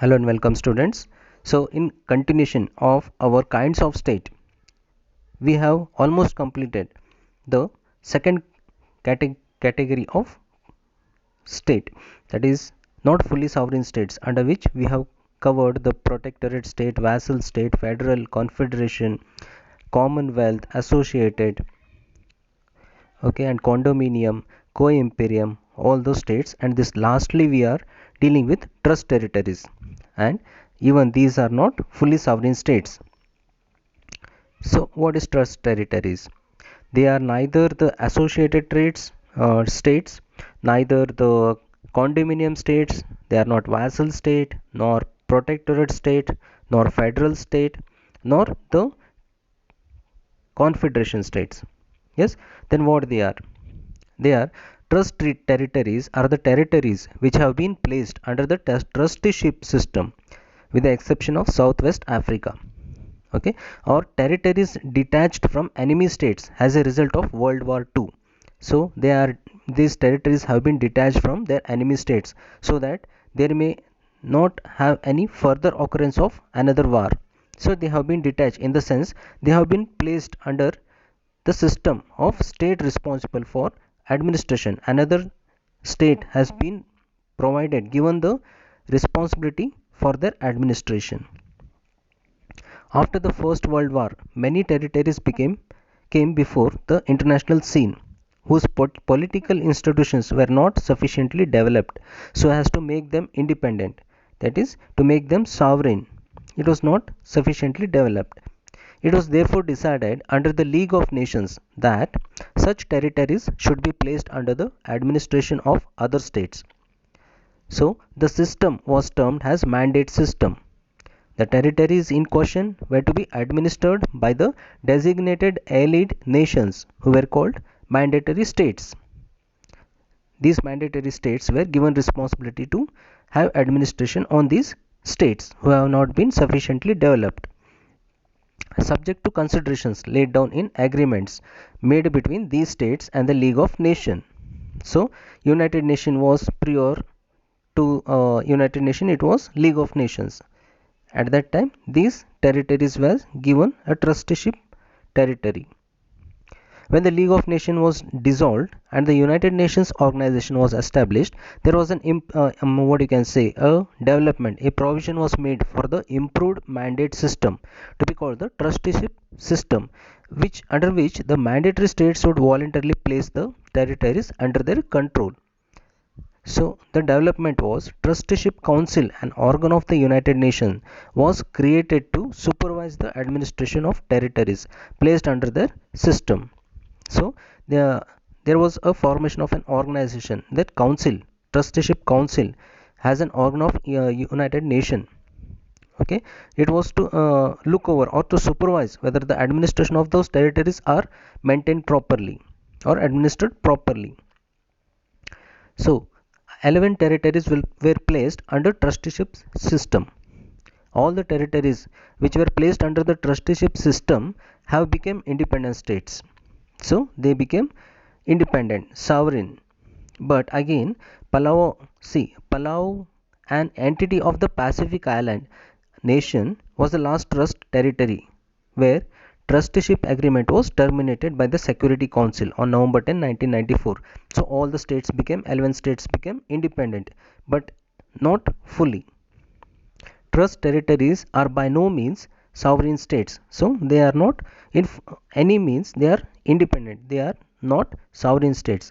Hello and welcome students. So in continuation of our kinds of state, we have almost completed the second category of state, that is not fully sovereign states, under which we have covered the protectorate state, vassal state, federal, confederation, commonwealth, associated, okay, and condominium, co-imperium, all those states. And this lastly we are dealing with trust territories, and even these are not fully sovereign states. So what is trust territories? They are neither the associated states, neither the condominium states. They are not vassal state, nor protectorate state, nor federal state, nor the confederation states. Yes, then what they are? They are territories are the territories which have been placed under the trusteeship system, with the exception of Southwest Africa. Okay, or territories detached from enemy states as a result of World War II. So these territories have been detached from their enemy states so that there may not have any further occurrence of another war. So they have been detached in the sense they have been placed under the system of state responsible for administration. Another state has been given the responsibility for their administration. After the First World War, many territories came before the international scene, whose political institutions were not sufficiently developed so as to make them independent, that is, to make them sovereign. It was not sufficiently developed. It was therefore decided under the League of Nations that such territories should be placed under the administration of other states. So the system was termed as mandate system. The territories in question were to be administered by the designated allied nations, who were called mandatory states. These mandatory states were given responsibility to have administration on these states who have not been sufficiently developed, subject to considerations laid down in agreements made between these states and the League of Nations. So United Nations was prior to United Nations, it was League of Nations. At that time, these territories were given a trusteeship territory. When the League of Nations was dissolved and the United Nations organization was established, there was a development, a provision was made for the improved mandate system to be called the trusteeship system, under which the mandatory states would voluntarily place the territories under their control. So the development was Trusteeship Council, an organ of the United Nations, was created to supervise the administration of territories placed under their system. So there was a formation of an organization, that council, Trusteeship Council, has an organ of United Nations. Okay, it was to look over or to supervise whether the administration of those territories are maintained properly or administered properly. So 11 territories were placed under trusteeship system. All the territories which were placed under the trusteeship system have become independent states. So they became independent, sovereign. But again, Palau, an entity of the Pacific Island nation, was the last trust territory where trusteeship agreement was terminated by the Security Council on November 10, 1994. So all the 11 states became independent, but not fully. Trust territories are by no means sovereign states. So they are not in any means they are independent. They are not sovereign states.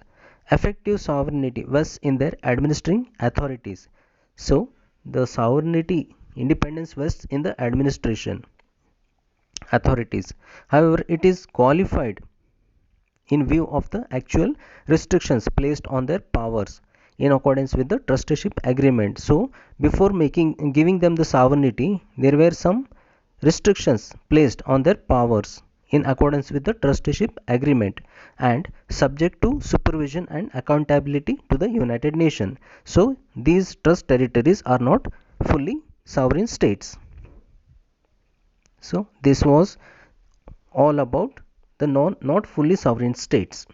Effective sovereignty was in their administering authorities. So the sovereignty independence was in the administration authorities. However, it is qualified in view of the actual restrictions placed on their powers in accordance with the trusteeship agreement. So before giving them the sovereignty, there were some restrictions placed on their powers in accordance with the trusteeship agreement and subject to supervision and accountability to the United Nations. So these trust territories are not fully sovereign states. So this was all about the not fully sovereign states.